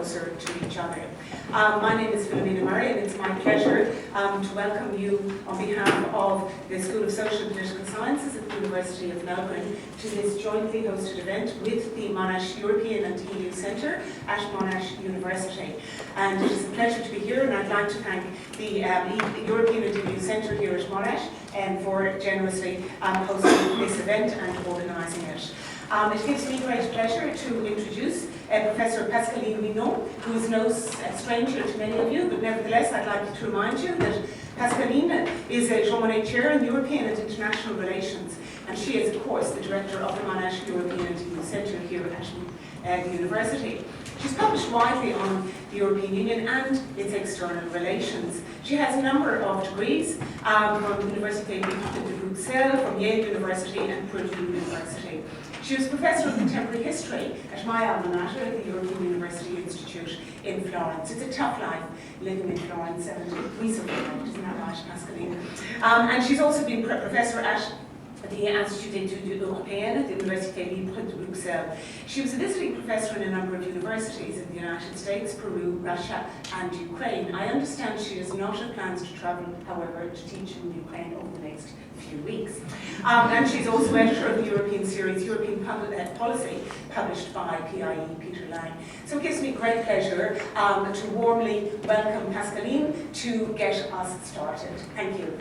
closer to each other. My name is Philomena and it's my pleasure to welcome you on behalf of the School of Social and Political Sciences at the University of Melbourne to this jointly hosted event with the Monash European and EU Centre at Monash University. And it is a pleasure to be here, and I'd like to thank the European and EU Centre here at Monash for generously hosting this event and organising it. It gives me great pleasure to introduce Professor Pascaline Mignot, who is no stranger to many of you, but nevertheless I'd like to remind you that Pascaline is a Jean Monnet Chair in European and International Relations, and she is of course the Director of the Monash European and EU Centre here at the University. She's published widely on the European Union and its external relations. She has a number of degrees from Université de Bruxelles, from Yale University and Purdue University. She was Professor of Contemporary History at my alma mater at the European University Institute in Florence. It's a tough life living in Florence, and we survived, isn't that right, Pascaline? And she's also been Professor at the Institut d'études européennes at the Université Libre de Bruxelles. She was a visiting professor in a number of universities in the United States, Peru, Russia, and Ukraine. I understand she has not had plans to travel, however, to teach in Ukraine over the next few weeks. And she's also editor of the European series, European Policy, published by PIE, Peter Lang. So it gives me great pleasure to warmly welcome Pascaline to get us started. Thank you.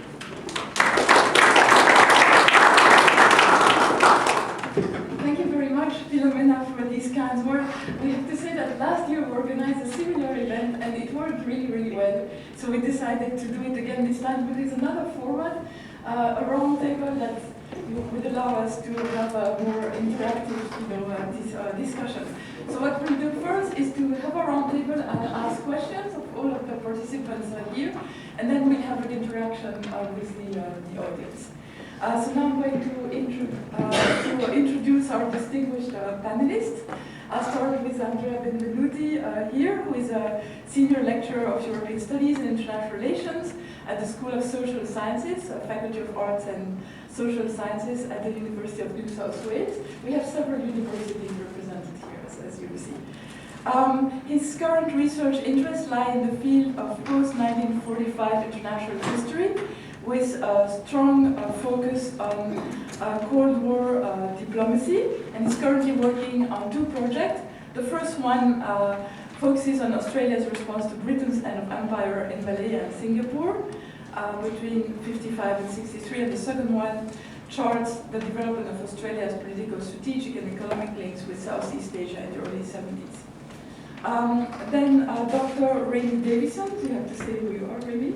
Thank you very much, Philomena, for these kind words. We have to say that last year we organized a similar event and it worked really, really well. So we decided to do it again this time, but it's another format, a roundtable that would allow us to have a more interactive discussion. So what we'll do first is to have a roundtable and ask questions of all of the participants here, and then we'll have an interaction with the audience. So now I'm going to introduce our distinguished panelists. I'll start with Andrea Benvenuti here, who is a senior lecturer of European Studies and International Relations at the School of Social Sciences, Faculty of Arts and Social Sciences at the University of New South Wales. We have several universities represented here, as you see. His current research interests lie in the field of post-1945 international history, with a strong focus on Cold War diplomacy, and is currently working on two projects. The first one focuses on Australia's response to Britain's end of empire in Malaya and Singapore between 55 and 63, and the second one charts the development of Australia's political, strategic and economic links with Southeast Asia in the early 70s. Then Dr. Remy Davison, you have to say who you are, Remy?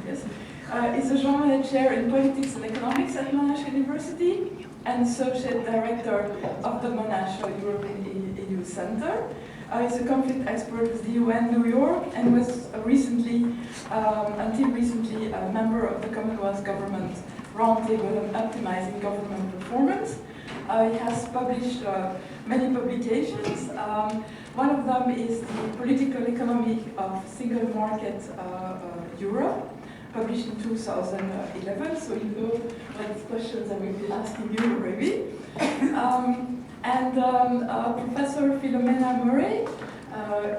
Yes. Is a Jean Monnet Chair in Politics and Economics at Monash University and Associate Director of the Monash European EU Centre. He's a conflict expert with the UN New York and was recently, until recently, a member of the Commonwealth Government Roundtable on Optimizing Government Performance. He has published many publications. One of them is the Political Economy of Single Market Europe, published in 2011, so you know what questions I will be asking you, Remy. And Professor Philomena Murray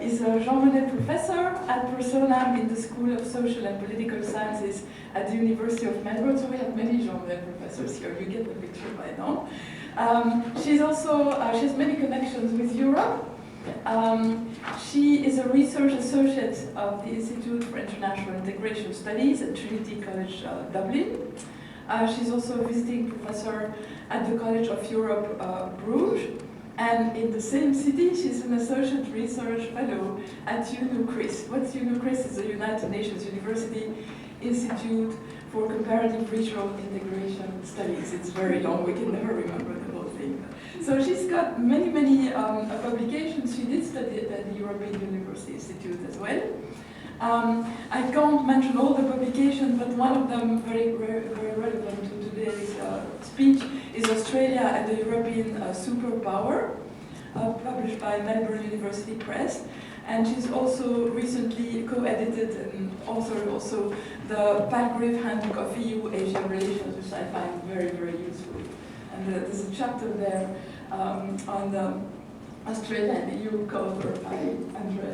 is a Jean Monnet professor at personam in the School of Social and Political Sciences at the University of Melbourne. So we have many Jean Monnet professors here, you get the picture by now. She's also, she has many connections with Europe. She is a research associate of the Institute for International Integration Studies at Trinity College Dublin. She's also a visiting professor at the College of Europe Bruges, and in the same city she's an associate research fellow at UNUCRIS. What's UNUCRIS? Is the United Nations University Institute for Comparative Regional Integration Studies. It's very long, we can never remember the whole thing. So she's got many publications. She did study at the European University Institute as well. I can't mention all the publications, but one of them very relevant to today's speech is Australia and the European Superpower, published by Melbourne University Press. And she's also recently co-edited and authored also the Palgrave Handbook of EU-Asia Relations, which I find very useful. And there's a chapter there on the Australia and the EU covered by Andrea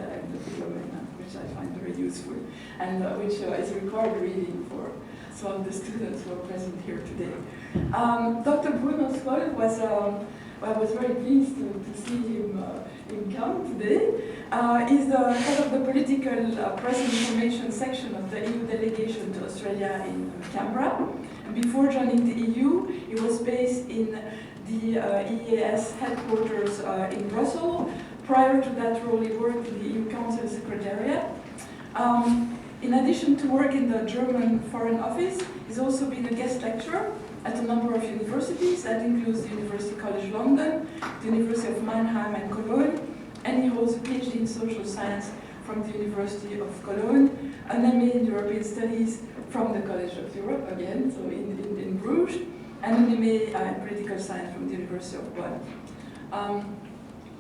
useful, and which is required reading for some of the students who are present here today. Dr. Bruno Scholl was, I was very pleased to see him come today. He's the head of the political press information section of the EU delegation to Australia in Canberra. And before joining the EU, he was based in the EAS headquarters in Brussels. Prior to that role, he worked in the EU Council Secretariat. In addition to work in the German Foreign Office, he's also been a guest lecturer at a number of universities. That includes the University College London, the University of Mannheim and Cologne, and he holds a PhD in social science from the University of Cologne, an MA in European Studies from the College of Europe, again, so in Bruges, and an MA in political science from the University of Bonn.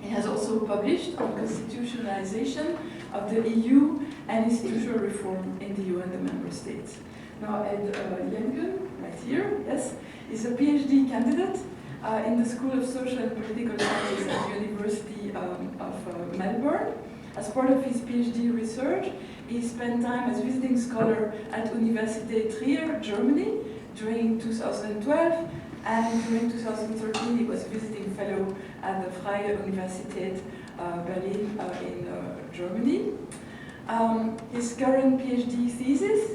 He has also published on constitutionalization of the EU and institutional reform in the EU and the member states. Now, Yencken, right here, yes, is a PhD candidate in the School of Social and Political Sciences at the University of Melbourne. As part of his PhD research, he spent time as visiting scholar at Universität Trier, Germany, during 2012, and during 2013 he was visiting fellow at the Freie Universität Berlin in Germany. His current PhD thesis,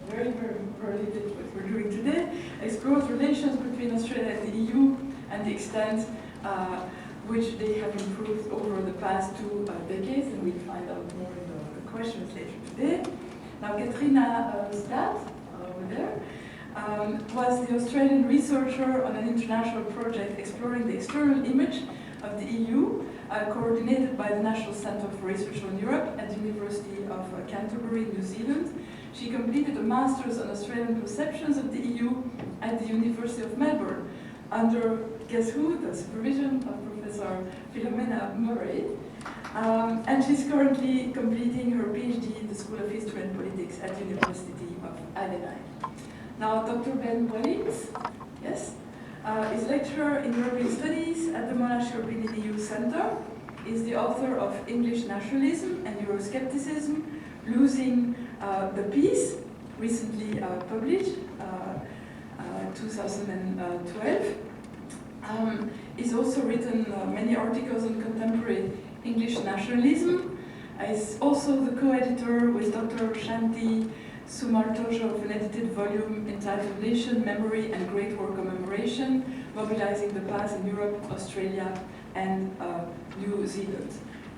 very related to what we're doing today, explores relations between Australia and the EU and the extent which they have improved over the past 2 decades, and we'll find out more in the questions later today. Now, Katrina over there, was the Australian researcher on an international project exploring the external image of the EU, coordinated by the National Centre for Research on Europe at the University of Canterbury, New Zealand. She completed a master's on Australian perceptions of the EU at the University of Melbourne, under, guess who, the supervision of Professor Philomena Murray. And she's currently completing her PhD in the School of History and Politics at the University of Adelaide. Now, Dr. Benvenuti, yes, is lecturer in European Studies at the Monash European and EU Centre. Is the author of English Nationalism and Euroscepticism, Losing the Peace, recently published, 2012. He's also written many articles on contemporary English nationalism. He's also the co-editor with Dr. Shanti Sumartojo of an edited volume entitled Nation, Memory and Great War Commemoration, Mobilizing the Past in Europe, Australia and New Zealand.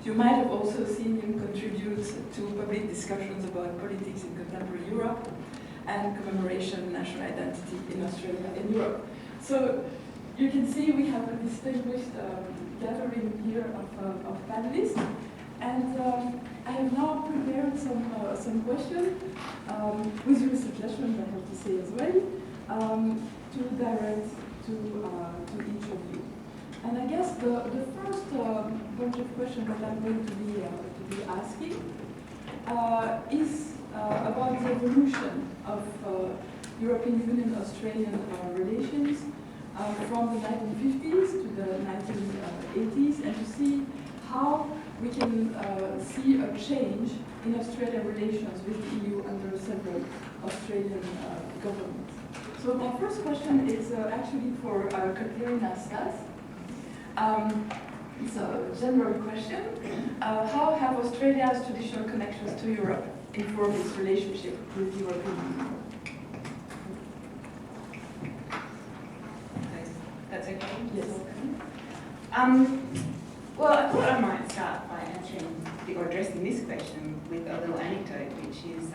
You might have also seen him contribute to public discussions about politics in contemporary Europe and commemoration of national identity in Australia and Europe. So you can see we have a distinguished gathering here of panelists. And I have now prepared some questions, with your suggestions, I have to say as well, to direct to each of you. And I guess the first bunch of questions that I'm going to be asking is about the evolution of European Union-Australian relations from the 1950s to the 1980s, and to see how we can see a change in Australian relations with the EU under several Australian governments. So my first question is actually for Katrina Stas. It's a general question. How have Australia's traditional connections to Europe informed its relationship with the European Union? That's okay? Yes. Well, I thought I might start by answering or addressing this question with a little anecdote, which is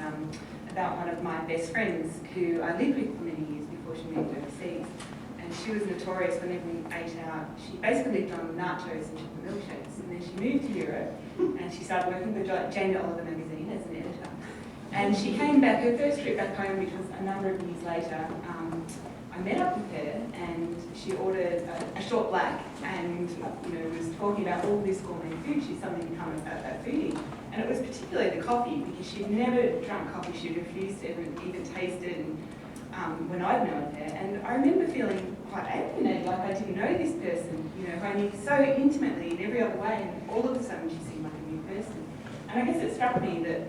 about one of my best friends who I lived with for many years before she moved overseas. And she was notorious whenever we ate out. She basically lived on nachos and chocolate milkshakes. And then she moved to Europe and she started working with Jane Oliver magazine as an editor. And she came back, her first trip back home, which was a number of years later, I met up with her and she ordered a short black and was talking about all this gourmet food. She's suddenly become a foodie. And it was particularly the coffee, because she'd never drunk coffee. She refused to ever even taste it when I'd known her. And I remember feeling quite alienated, like I didn't know this person, who I knew so intimately in every other way, and all of a sudden she seemed like a new person. And I guess it struck me that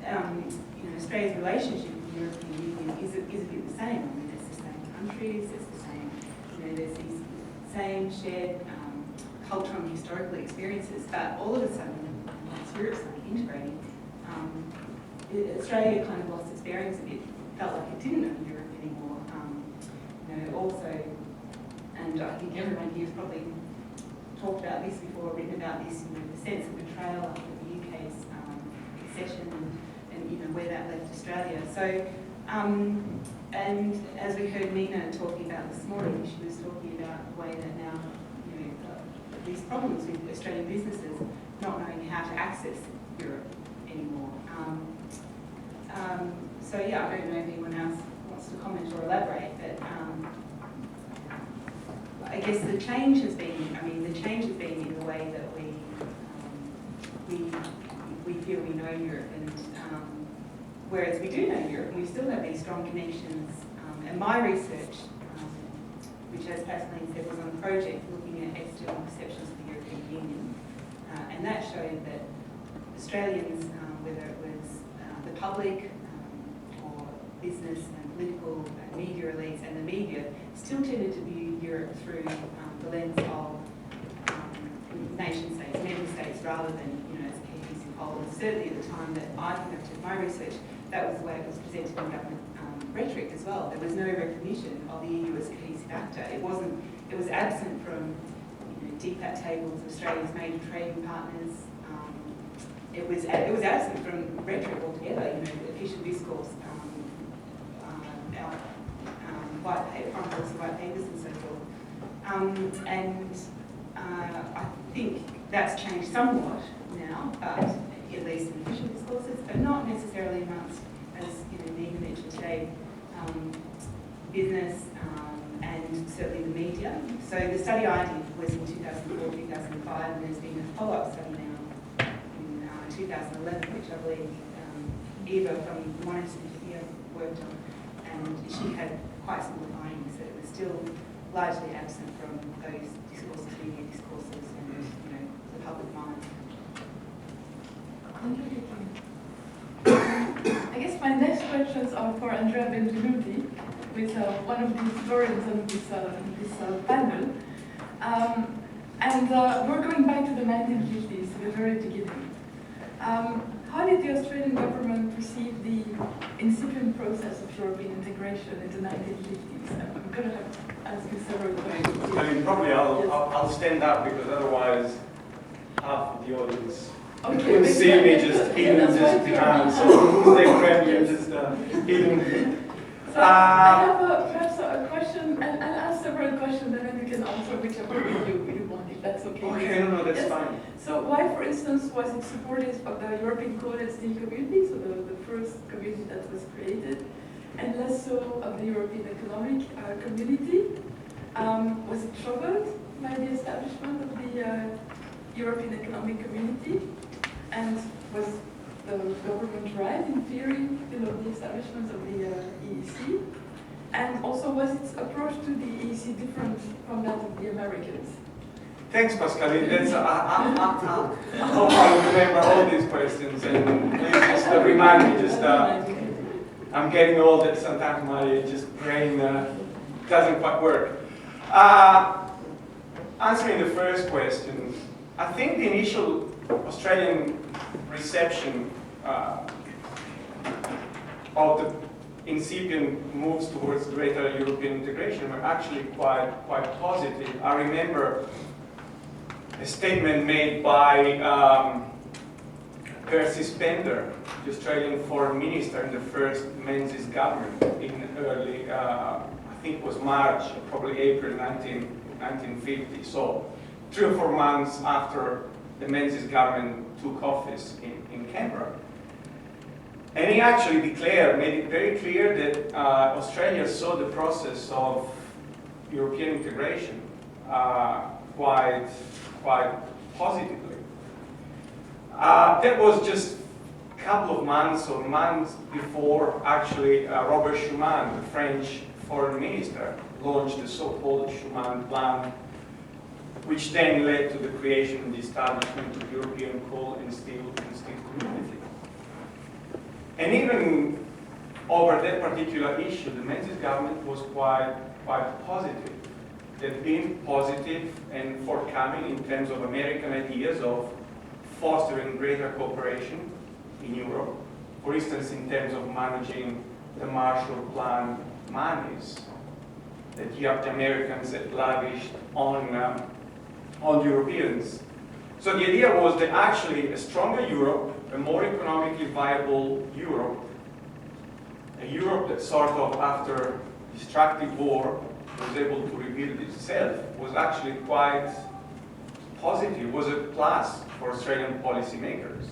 Australia's relationship with the European Union is a bit the same. I mean, it's the same countries, it's the same, there's these same shared cultural and historical experiences, but all of a sudden, once Europe started integrating, Australia kind of lost its bearings a bit, felt like it didn't know Europe anymore. Also, and I think everyone here has probably talked about this before, written about this, the sense of betrayal after the UK's accession and where that left Australia. So, and as we heard Nina talking about this morning, she was talking about the way that now, these problems with Australian businesses not knowing how to access Europe anymore. So yeah, I don't know if anyone else wants to comment or elaborate, but I guess the change has been in the way that we feel we know Europe, and whereas we do know Europe, and we still have these strong connections. And my research, which as Pascaline said, was on a project looking at external perceptions of the European Union, and that showed that Australians, whether it was the public or business and political and media elites and the media, still tended to view Europe through the lens of nation states, member states, rather than as a cohesive whole. And certainly at the time that I conducted my research, that was the way it was presented in government rhetoric as well. There was no recognition of the EU as a cohesive actor. It was absent from DPAT tables of Australia's major trading partners. It was absent from rhetoric altogether. The official discourse, our white paper, chronicles of white papers and so forth. I think that's changed somewhat now, but at least in official discourses, but not necessarily amongst, as Nina mentioned today, business and certainly the media. So the study I did was in 2004-2005, and there's been a follow-up study now in 2011, which I believe Eva from Monash here worked on, and she had quite similar findings that it was still largely absent from those discourses, media discourses, and the public mind. I guess my next questions are for Andrea Benvenuti, who is one of the historians on this panel. We're going back to the 1950s, the very beginning. How did the Australian government perceive the incipient process of European integration in the 1950s? I'm going to have to ask you several questions. I mean, probably I'll stand up, because otherwise half of the audience will see me just hidden just behind. So stay friendly and just hidden. So I have perhaps a question, and I'll ask several questions, and then you can answer whichever you want, if that's okay. Okay, no, that's fine. So why, for instance, was it supportive of the European Coal and Steel Community, so the first community that was created, and less so of the European Economic Community? Was it troubled by the establishment of the European Economic Community? And was the government right in fearing the establishment of the EEC? And also, was its approach to the EEC different from that of the Americans? Thanks, Pascaline. I hope I remember all these questions, and please just remind me. I'm getting old, and sometimes my brain doesn't quite work. Answering the first question, I think the initial Australian reception of the incipient moves towards greater European integration were actually quite positive. I remember a statement made by Percy Spender, the Australian Foreign Minister in the first Menzies government in early, I think it was March, probably April 1950. So 3 or 4 months after the Menzies government took office in Canberra. And he actually made it very clear that Australia saw the process of European integration quite positively. That was just a couple of months or months before actually Robert Schuman, the French foreign minister, launched the so-called Schuman Plan, which then led to the creation and the establishment of European Coal and Steel Community. And even over that particular issue, the Menzies government was quite positive. They've been positive and forthcoming in terms of American ideas of fostering greater cooperation in Europe. For instance, in terms of managing the Marshall Plan monies that the Americans had lavished on the Europeans. So the idea was that actually a stronger Europe, a more economically viable Europe, a Europe that sort of after destructive war was able to rebuild itself, was actually quite positive, was a plus for Australian policymakers.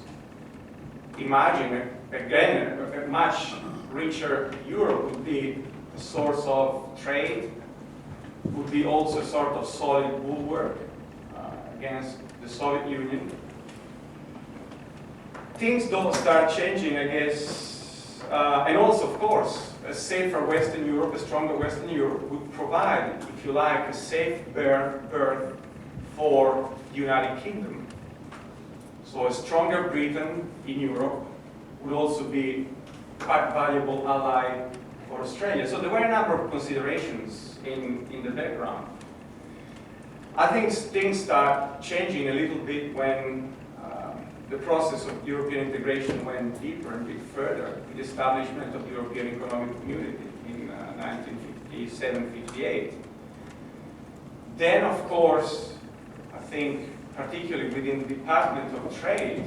Imagine, again, a much richer Europe would be a source of trade, would be also a sort of solid bulwark against the Soviet Union. Things don't start changing, I guess, and also, of course, a safer Western Europe, a stronger Western Europe would provide, if you like, a safe berth for the United Kingdom. So a stronger Britain in Europe would also be quite a valuable ally for Australia. So there were a number of considerations in the background. I think things start changing a little bit when the process of European integration went deeper and a bit further with the establishment of the European Economic Community in 1957-58. Then, of course, I think, particularly within the Department of Trade,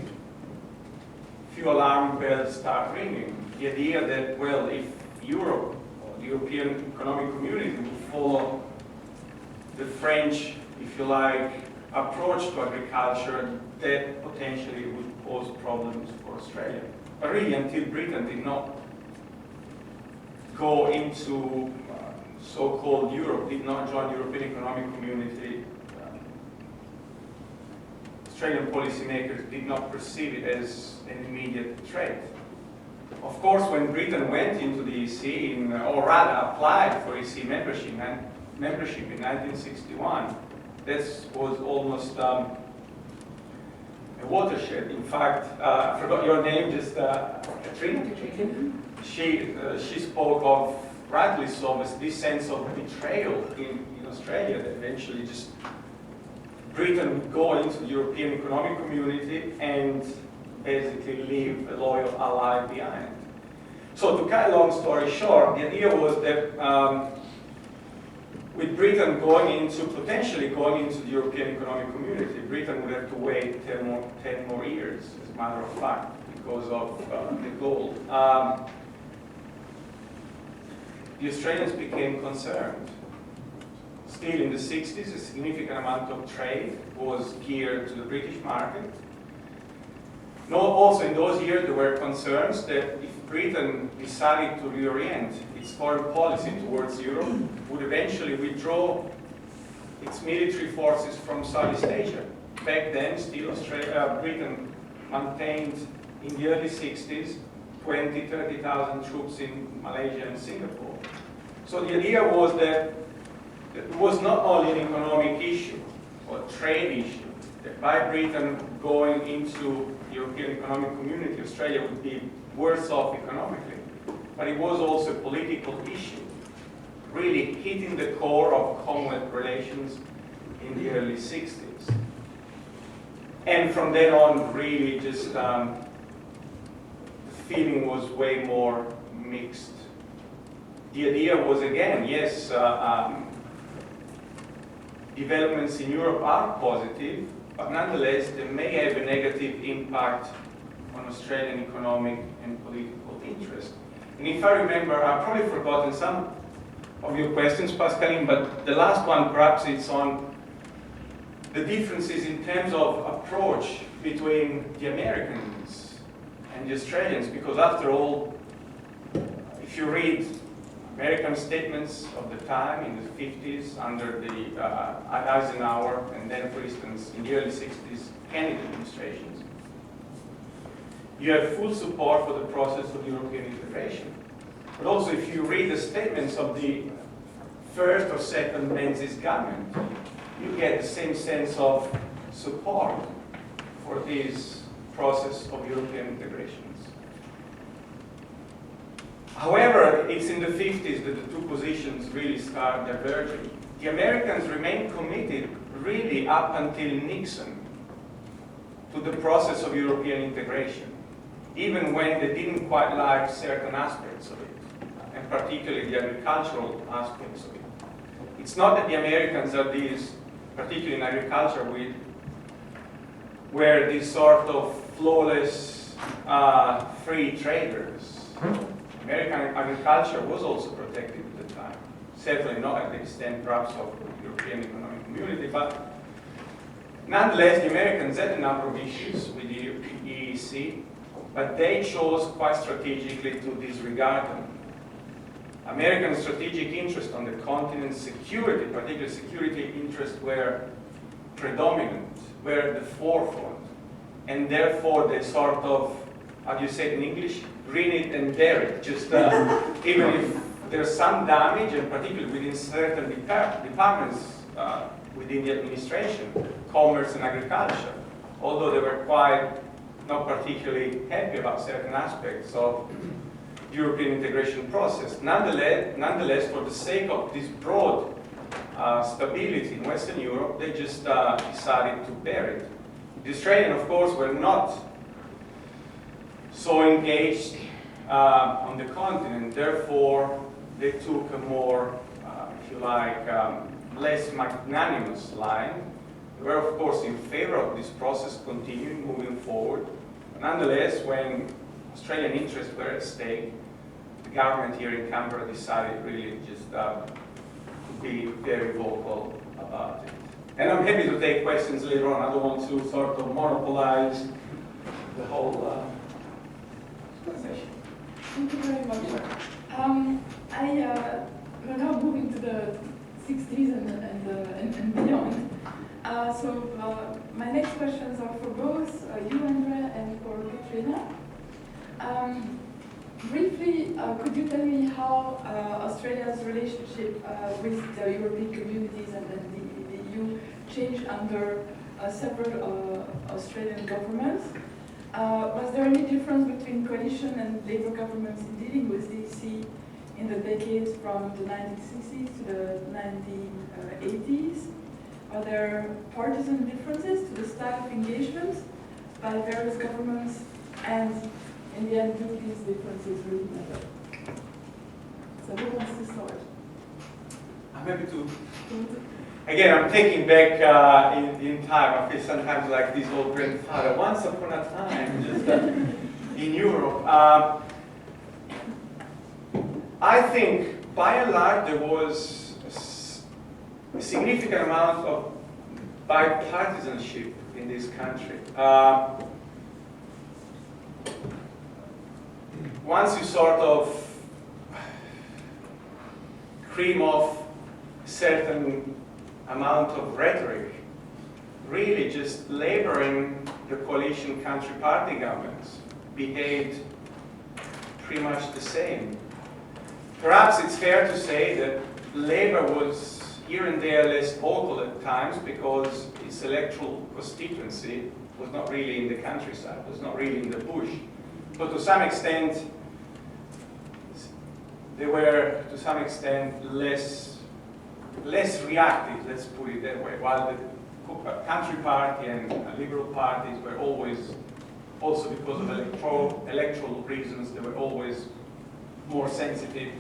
few alarm bells start ringing. The idea that, well, if Europe, or the European Economic Community, would follow the French, if you like, approach to agriculture, that potentially would pose problems for Australia. But really, until Britain did not go into so-called Europe, did not join the European Economic Community, Australian policymakers did not perceive it as an immediate threat. Of course, when Britain went into the EC, or rather applied for EC membership in 1961, this was almost a watershed. In fact, I forgot your name, just Katrina? She spoke of, rightly so, this sense of betrayal in Australia, that eventually just Britain would go into the European Economic Community and basically leave a loyal ally behind. So to cut a long story short, the idea was that with Britain potentially going into the European Economic Community, Britain would have to wait 10 more years, as a matter of fact, because of the goal. The Australians became concerned. Still in the 60s, a significant amount of trade was geared to the British market. Also in those years, there were concerns that if Britain decided to reorient its foreign policy towards Europe, would eventually withdraw its military forces from Southeast Asia. Back then, still Britain maintained in the early 60s 20,000, 30,000 troops in Malaysia and Singapore. So the idea was that it was not only an economic issue or trade issue, that by Britain going into the European Economic Community, Australia would be worse off economically, but it was also a political issue, really hitting the core of Commonwealth relations in the early 60s. And from then on, really just the feeling was way more mixed. The idea was, again, yes, developments in Europe are positive, but nonetheless, they may have a negative impact on Australian economic and political interest. And if I remember, I've probably forgotten some of your questions, Pascaline, but the last one perhaps it's on the differences in terms of approach between the Americans and the Australians, because after all, if you read American statements of the time in the 50s under the Eisenhower, and then, for instance, in the early 60s, Kennedy administrations, you have full support for the process of European integration. But also, if you read the statements of the first or second Menzies government, you get the same sense of support for this process of European integrations. However, it's in the 50s that the two positions really start diverging. The Americans remain committed really up until Nixon to the process of European integration, even when they didn't quite like certain aspects of it, and particularly the agricultural aspects of it. It's not that the Americans are these, particularly in agriculture, were these sort of flawless free traders. American agriculture was also protected at the time. Certainly not at the extent perhaps of the European Economic Community, but nonetheless the Americans had a number of issues with the EEC, but they chose quite strategically to disregard them. American strategic interest on the continent, security, particularly security interests, were predominant, were at the forefront, and therefore they sort of, how do you say it in English, grin it and bear it, just even if there's some damage, and particularly within certain departments within the administration, commerce and agriculture, although they were quite not particularly happy about certain aspects of the European integration process. Nonetheless, for the sake of this broad stability in Western Europe, they just decided to bear it. The Australians, of course, were not so engaged on the continent. Therefore, they took a more, if you like, less magnanimous line. They were, of course, in favor of this process continuing, moving forward. Nonetheless, when Australian interests were at stake, the government here in Canberra decided really just to be very vocal about it. And I'm happy to take questions later on. I don't want to sort of monopolize the whole session. Thank you very much. We're now moving to the 60s and beyond. My next questions are for both you, Andrea, and for Katrina. Briefly, could you tell me how Australia's relationship with the European communities and then the EU changed under separate Australian governments? Was there any difference between coalition and Labour governments in dealing with the EC in the decades from the 1960s to the 1980s? Are there partisan differences to the style of engagement by various governments? And in the end, do these differences really matter? So who wants to start? I'm happy to. Again, I'm taking back in time. I feel sometimes like this old grandfather. Once upon a time, just in Europe. I think, by and large, there was a significant amount of bipartisanship in this country. Once you sort of cream off certain amount of rhetoric, really just Labour and the coalition country party governments behaved pretty much the same. Perhaps it's fair to say that Labour was here and there less vocal at times because its electoral constituency was not really in the countryside, was not really in the bush. But to some extent, they were to some extent less reactive, let's put it that way, while the country party and liberal parties were always, also because of electoral reasons, they were always more sensitive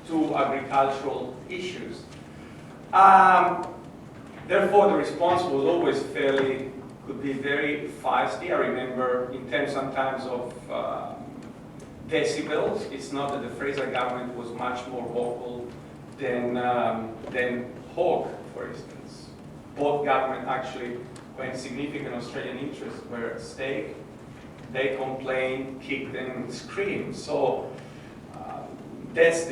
to agricultural issues. Therefore, the response was always could be very feisty. I remember in terms sometimes of decibels, it's not that the Fraser government was much more vocal than Hawke, for instance. Both governments actually, when significant Australian interests were at stake, they complained, kicked and screamed. So that's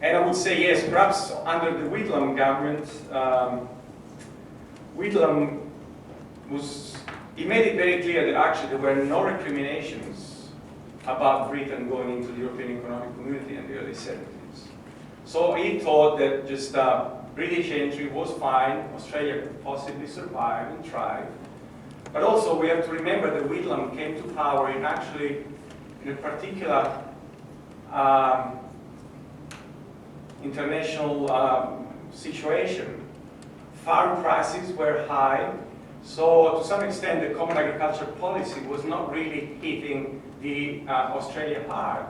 and I would say yes, perhaps under the Whitlam government, Whitlam he made it very clear that actually there were no recriminations about Britain going into the European Economic Community in the early 70s. So he thought that just British entry was fine, Australia could possibly survive and thrive. But also we have to remember that Whitlam came to power in actually in a particular international situation. Farm prices were high, so to some extent the common agriculture policy was not really hitting the Australia hard.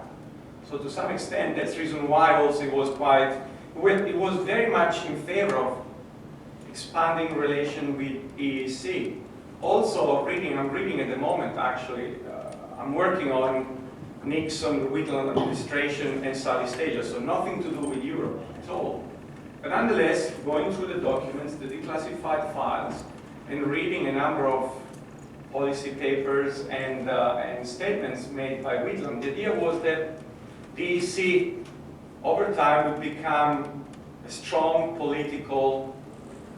So to some extent, that's the reason why also it was very much in favor of expanding relation with EEC. Also, I'm reading at the moment actually, I'm working on Nixon, the Whitlam administration and Southeast Asia, so nothing to do with Europe at all. But nonetheless, going through the documents, the declassified files, and reading a number of policy papers and statements made by Whitlam, the idea was that the EEC over time would become a strong political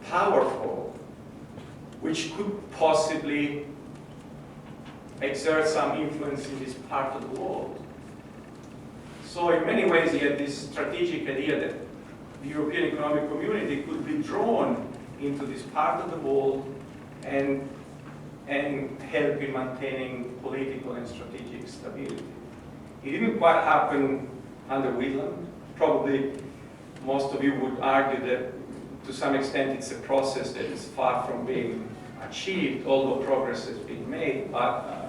power forward, which could possibly exert some influence in this part of the world. So in many ways, he had this strategic idea that the European Economic Community could be drawn into this part of the world and help in maintaining political and strategic stability. It didn't quite happen under Whitlam. Probably most of you would argue that to some extent it's a process that is far from being achieved, although progress has been made, but